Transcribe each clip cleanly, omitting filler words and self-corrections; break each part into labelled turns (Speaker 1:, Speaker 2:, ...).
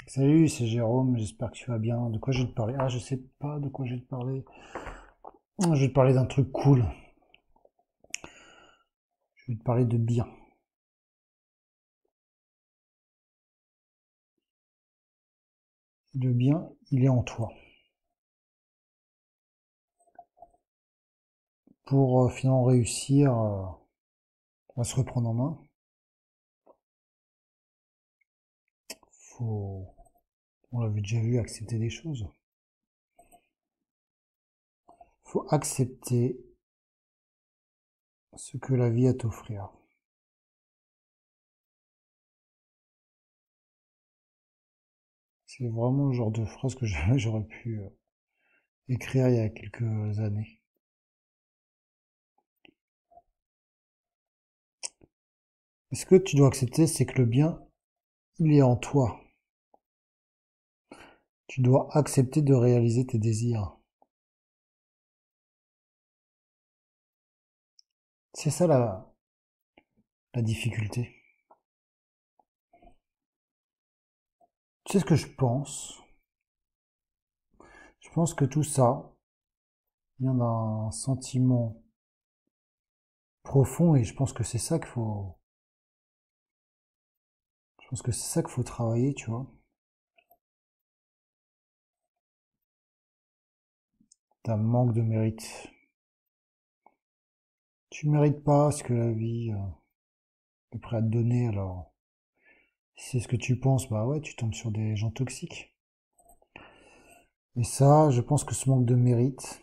Speaker 1: Salut, c'est Jérôme, j'espère que tu vas bien. De quoi je vais te parler? Ah, je sais pas de quoi je vais te parler. Je vais te parler d'un truc cool. Je vais te parler de bien. Le bien, il est en toi. Pour finalement réussir à se reprendre en main, faut, on l'avait déjà vu, accepter des choses. Faut accepter ce que la vie a à t'offrir. C'est vraiment le genre de phrase que j'aurais pu écrire il y a quelques années. Ce que tu dois accepter, c'est que le bien, il est en toi. Tu dois accepter de réaliser tes désirs. C'est ça la difficulté. Tu sais ce que je pense? Je pense que tout ça vient d'un sentiment profond et je pense que c'est ça qu'il faut, je pense que c'est ça qu'il faut travailler, tu vois. D'un manque de mérite. Tu mérites pas ce que la vie est prête à te donner, alors si c'est ce que tu penses, bah ouais, tu tombes sur des gens toxiques. Et ça, je pense que ce manque de mérite,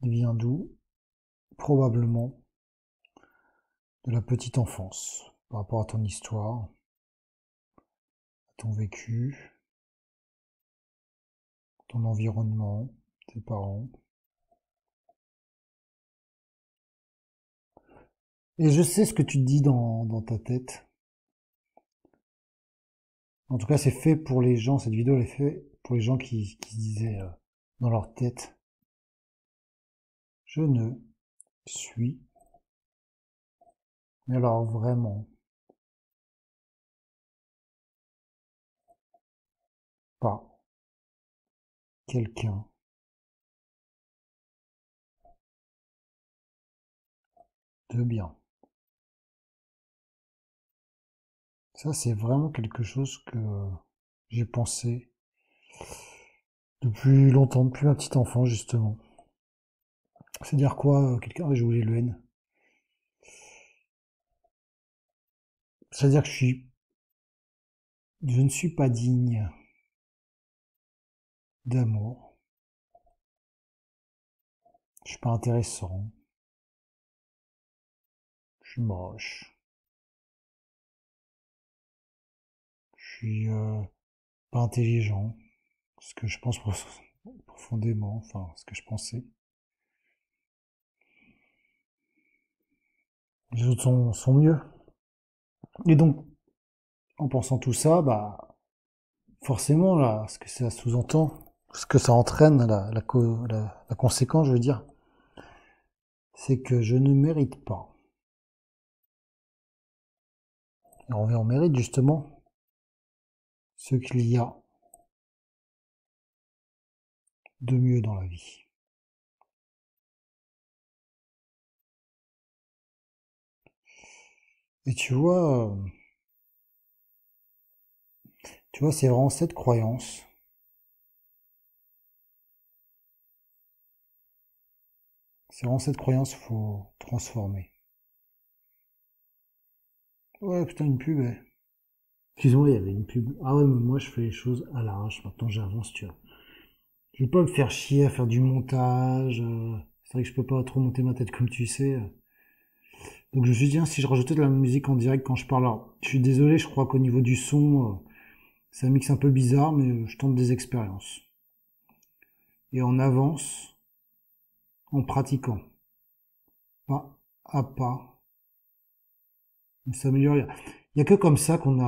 Speaker 1: il vient d'où? Probablement de la petite enfance, par rapport à ton histoire, à ton vécu, ton environnement, tes parents. Et je sais ce que tu te dis dans ta tête. En tout cas, c'est fait pour les gens, cette vidéo elle est faite pour les gens qui se disaient dans leur tête, je ne suis, mais alors vraiment pas quelqu'un de bien. Ça, c'est vraiment quelque chose que j'ai pensé depuis longtemps, depuis ma petite enfance, justement. C'est-à-dire quoi, quelqu'un, j'ai oublié le N. C'est-à-dire que je ne suis pas digne d'amour. Je suis pas intéressant. Je suis moche. Je suis pas intelligent. Ce que je pense profondément, enfin, ce que je pensais. Les autres sont mieux. Et donc, en pensant tout ça, bah, forcément, là, ce que ça sous-entend, ce que ça entraîne, la conséquence, je veux dire, c'est que je ne mérite pas. Et on revient au mérite, justement, ce qu'il y a de mieux dans la vie. Et tu vois, c'est vraiment cette croyance. C'est vraiment cette croyance qu'il faut transformer. Ouais, putain, une pub, ouais. Excuse-moi, il y avait une pub. Ah ouais, mais moi, je fais les choses à l'arrache. Maintenant, j'avance, tu vois. Je vais pas me faire chier à faire du montage. C'est vrai que je peux pas trop monter ma tête comme tu sais. Donc je me suis dit, hein, si je rajoutais de la musique en direct quand je parle, alors, je suis désolé, je crois qu'au niveau du son, c'est un mix un peu bizarre, mais je tente des expériences. Et on avance en pratiquant, pas à pas, on s'améliore. Il y a que comme ça qu'on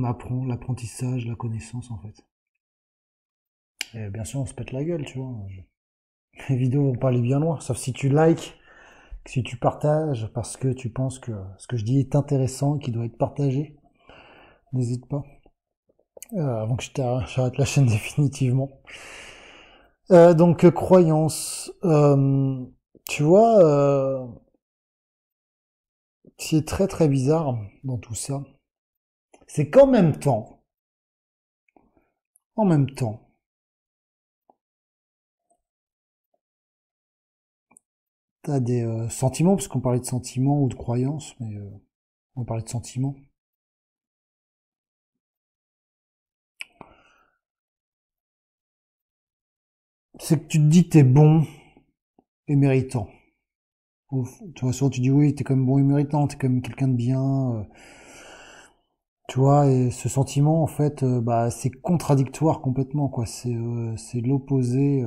Speaker 1: apprend l'apprentissage, la connaissance en fait. Et bien sûr, on se pète la gueule, tu vois. Les vidéos vont pas aller bien loin, sauf si tu likes que si tu partages parce que tu penses que ce que je dis est intéressant et qu'il doit être partagé, n'hésite pas. Avant que j'arrête la chaîne définitivement. Donc croyance, tu vois, ce qui est très très bizarre dans tout ça, c'est en même temps, t'as des sentiments, parce qu'on parlait de sentiments ou de croyances, mais on parlait de sentiments. C'est que tu te dis que t'es bon et méritant. Tu vois, souvent tu dis oui, t'es quand même bon et méritant, t'es quand même quelqu'un de bien. Tu vois, et ce sentiment, en fait, bah, c'est contradictoire complètement, quoi. C'est l'opposé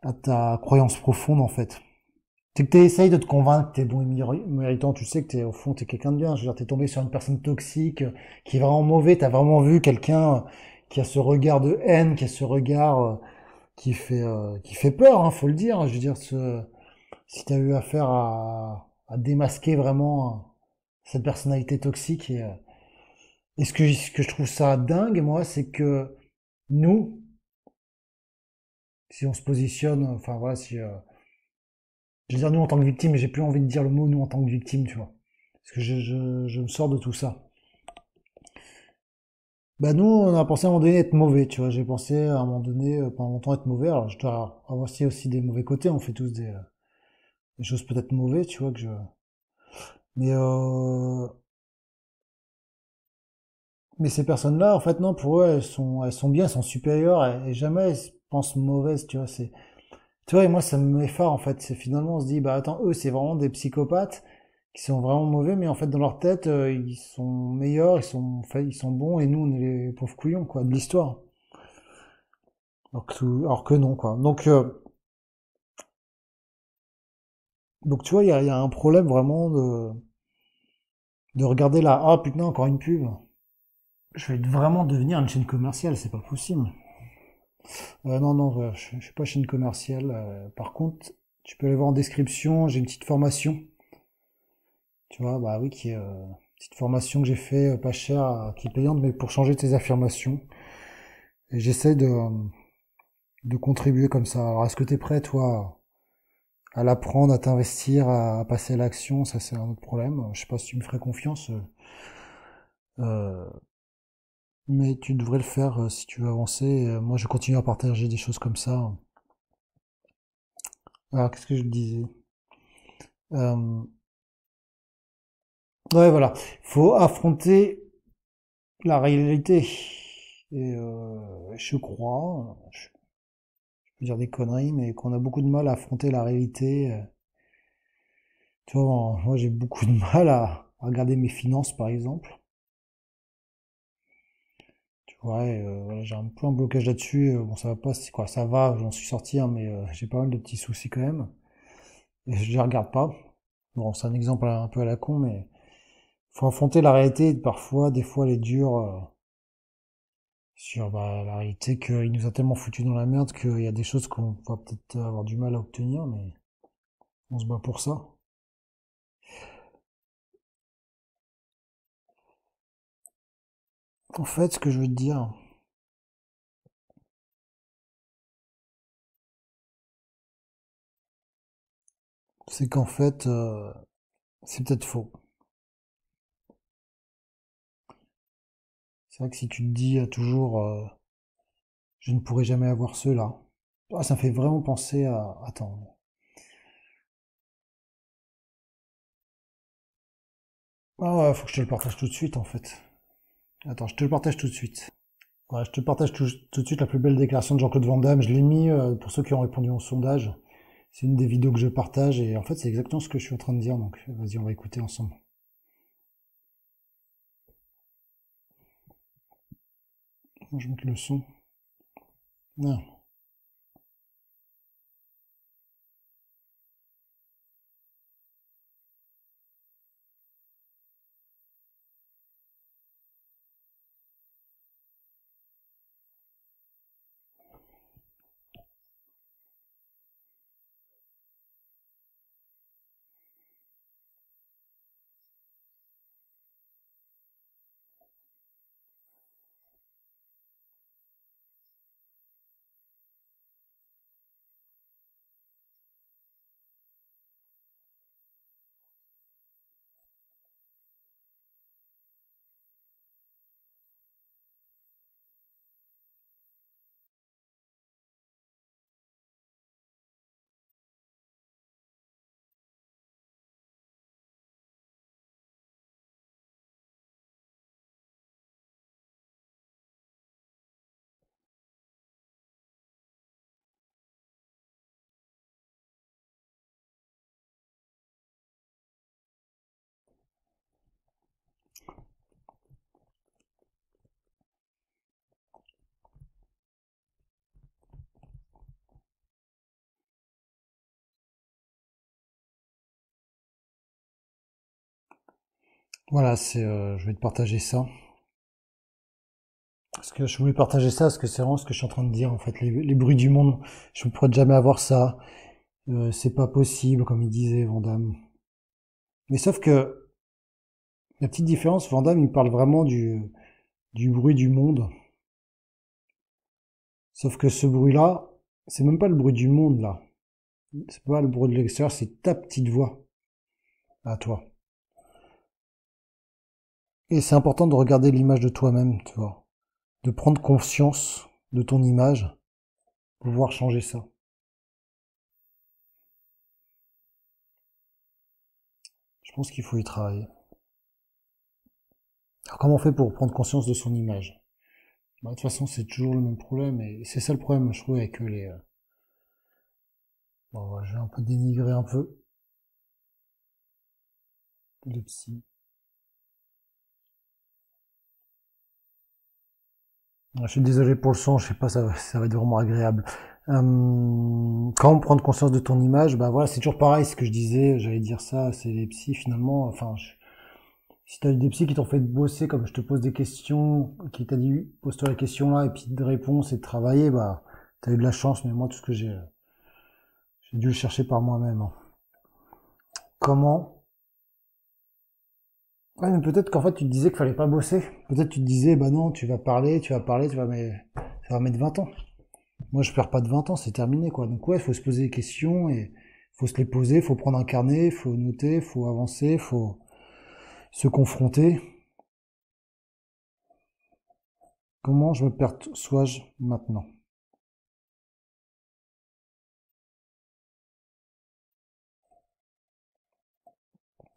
Speaker 1: à ta croyance profonde, en fait. C'est que t'essayes de te convaincre que t'es bon et méritant, tu sais que au fond, t'es quelqu'un de bien. Je veux dire, t'es tombé sur une personne toxique, qui est vraiment mauvais, t'as vraiment vu quelqu'un qui a ce regard de haine, qui a ce regard qui fait peur, hein, faut le dire. Je veux dire, si t'as eu affaire à démasquer vraiment cette personnalité toxique et ce que je trouve ça dingue, moi, c'est que nous, si on se positionne, enfin voilà, si je veux dire nous en tant que victime, mais j'ai plus envie de dire le mot nous en tant que victime, tu vois. Parce que je me sors de tout ça. Bah nous, on a pensé à un moment donné être mauvais, tu vois. J'ai pensé à un moment donné, pendant longtemps, être mauvais. Alors je dois avoir aussi des mauvais côtés, on fait tous des choses peut-être mauvaises, tu vois, que je... Mais, mais ces personnes-là, en fait, non, pour eux, elles sont bien, elles sont supérieures, et jamais elles se pensent mauvaises, tu vois. Tu vois, et moi, ça m'effare, en fait. C'est finalement, on se dit, bah attends, eux, c'est vraiment des psychopathes qui sont vraiment mauvais, mais en fait, dans leur tête, ils sont meilleurs, enfin, ils sont bons, et nous, on est les pauvres couillons, quoi, de l'histoire. Alors que non, quoi. Donc tu vois, il y a un problème vraiment de regarder là, ah putain, encore une pub. Je vais vraiment devenir une chaîne commerciale, c'est pas possible. Non, non, je suis pas chaîne commerciale. Par contre, tu peux aller voir en description, j'ai une petite formation. Tu vois, bah oui, qui est petite formation que j'ai fait pas cher, qui est payante, mais pour changer tes affirmations. Et j'essaie de contribuer comme ça. Alors, est-ce que t'es prêt, toi, à l'apprendre, à t'investir, à passer à l'action? Ça, c'est un autre problème. Je sais pas si tu me ferais confiance, euh, mais tu devrais le faire si tu veux avancer. Moi, je continue à partager des choses comme ça. Alors, qu'est-ce que je disais? Euh, ouais, voilà. Faut affronter la réalité. Et je crois, je peux dire des conneries, mais qu'on a beaucoup de mal à affronter la réalité. Tu vois, moi j'ai beaucoup de mal à regarder mes finances, par exemple. Tu vois, et, voilà, j'ai un peu un blocage là-dessus. Bon, ça va pas, c'est quoi, ça va, j'en suis sorti, hein, mais j'ai pas mal de petits soucis quand même. Et je les regarde pas. Bon, c'est un exemple un peu à la con, mais faut affronter la réalité. Parfois, des fois, elle est dure. Sur bah, la réalité qu'il nous a tellement foutu dans la merde qu'il y a des choses qu'on va peut-être avoir du mal à obtenir, mais on se bat pour ça. En fait, ce que je veux te dire, c'est qu'en fait, c'est peut-être faux. C'est vrai que si tu te dis toujours, je ne pourrai jamais avoir cela, ah, ça me fait vraiment penser à... Attends. Ah ouais, faut que je te le partage tout de suite, en fait. Attends, je te le partage tout de suite. Ouais, je te partage tout de suite la plus belle déclaration de Jean-Claude Van Damme. Je l'ai mis pour ceux qui ont répondu au sondage. C'est une des vidéos que je partage et en fait c'est exactement ce que je suis en train de dire. Donc vas-y, on va écouter ensemble. Je monte le son. Non. Voilà, je vais te partager ça. Parce que je voulais partager ça, parce que c'est vraiment ce que je suis en train de dire, en fait. Les bruits du monde, je ne pourrais jamais avoir ça. C'est pas possible, comme il disait, Vandame. Mais sauf que, la petite différence, Vandame, il parle vraiment du bruit du monde. Sauf que ce bruit-là, c'est même pas le bruit du monde, là. C'est pas le bruit de l'extérieur, c'est ta petite voix à toi. Et c'est important de regarder l'image de toi-même, tu vois. De prendre conscience de ton image pour pouvoir changer ça. Je pense qu'il faut y travailler. Alors comment on fait pour prendre conscience de son image? Bah, de toute façon, c'est toujours le même problème, et c'est ça le problème, je trouve, avec les... Bon, je vais un peu dénigrer un peu le psy. Je suis désolé pour le son, je sais pas, ça va être vraiment agréable. Quand prendre conscience de ton image, bah voilà, c'est toujours pareil, ce que je disais, j'allais dire ça, c'est les psys finalement, enfin, si t'as eu des psys qui t'ont fait bosser, comme je te pose des questions, qui t'a dit, pose-toi la question là, et puis de réponse et de travailler, bah, t'as eu de la chance, mais moi, tout ce que j'ai dû le chercher par moi-même, hein. Comment? Ouais, mais peut-être qu'en fait, tu te disais qu'il fallait pas bosser. Peut-être tu te disais, bah non, ça va mettre 20 ans. Moi, je perds pas de 20 ans, c'est terminé, quoi. Donc ouais, il faut se poser des questions et faut se les poser, faut prendre un carnet, faut noter, faut avancer, faut se confronter. Comment je me perçois-je maintenant?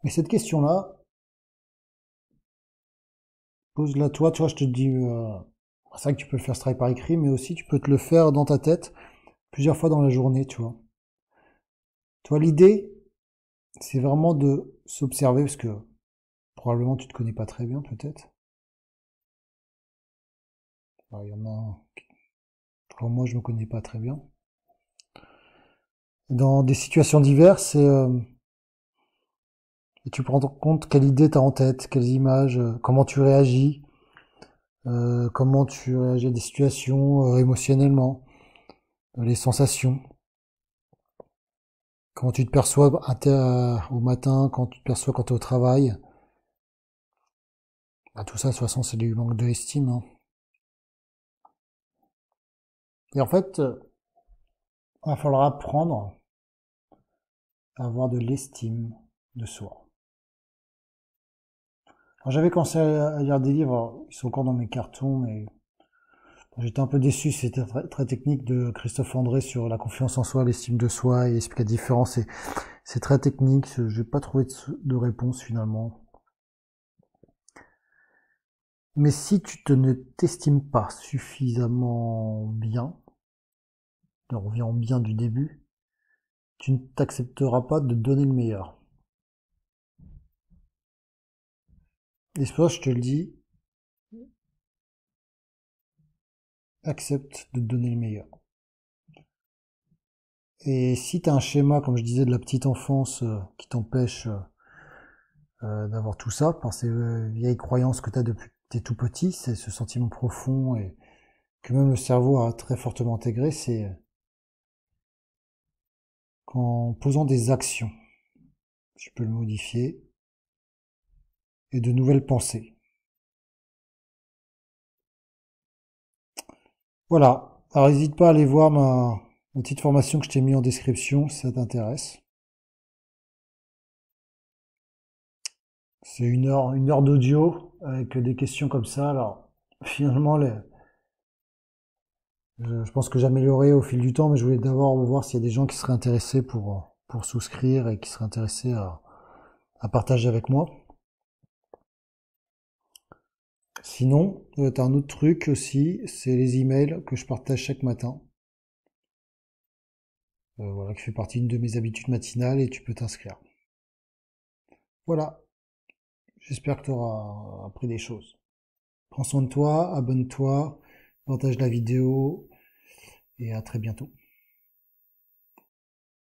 Speaker 1: Et cette question-là, pose-la toi, je te dis, c'est vrai que tu peux le faire ce travail par écrit, mais aussi tu peux te le faire dans ta tête plusieurs fois dans la journée, tu vois. Toi, l'idée, c'est vraiment de s'observer, parce que probablement tu te connais pas très bien, peut-être. Alors, il y en a, comme moi, je me connais pas très bien. Dans des situations diverses, et tu prends en compte quelle idée tu as en tête, quelles images, comment tu réagis, comment tu réagis à des situations émotionnellement, les sensations, comment tu te perçois au matin, quand tu te perçois quand tu es au travail. Bah, tout ça, de toute façon, c'est du manque de estime, hein. Et en fait, il va falloir apprendre à avoir de l'estime de soi. Alors, j'avais commencé à lire des livres, ils sont encore dans mes cartons, mais j'étais un peu déçu, c'était très technique de Christophe André sur la confiance en soi, l'estime de soi, il explique la différence, c'est très technique, j'ai pas trouvé de réponse finalement. Mais si tu ne t'estimes pas suffisamment bien, on revient en bien du début, tu ne t'accepteras pas de donner le meilleur. Et c'est pour ça que je te le dis, accepte de te donner le meilleur. Et si tu as un schéma, comme je disais, de la petite enfance qui t'empêche d'avoir tout ça, par ces vieilles croyances que tu as depuis que tu es tout petit, c'est ce sentiment profond et que même le cerveau a très fortement intégré, c'est qu'en posant des actions, tu peux le modifier, et de nouvelles pensées. Voilà. Alors n'hésite pas à aller voir ma petite formation que je t'ai mis en description si ça t'intéresse. C'est une heure d'audio avec des questions comme ça. Alors finalement, je pense que j'améliorerai au fil du temps, mais je voulais d'abord voir s'il y a des gens qui seraient intéressés pour souscrire et qui seraient intéressés à partager avec moi. Sinon, t'as un autre truc aussi, c'est les emails que je partage chaque matin. Voilà, qui fait partie d'une de mes habitudes matinales et tu peux t'inscrire. Voilà, j'espère que tu auras appris des choses. Prends soin de toi, abonne-toi, partage la vidéo et à très bientôt.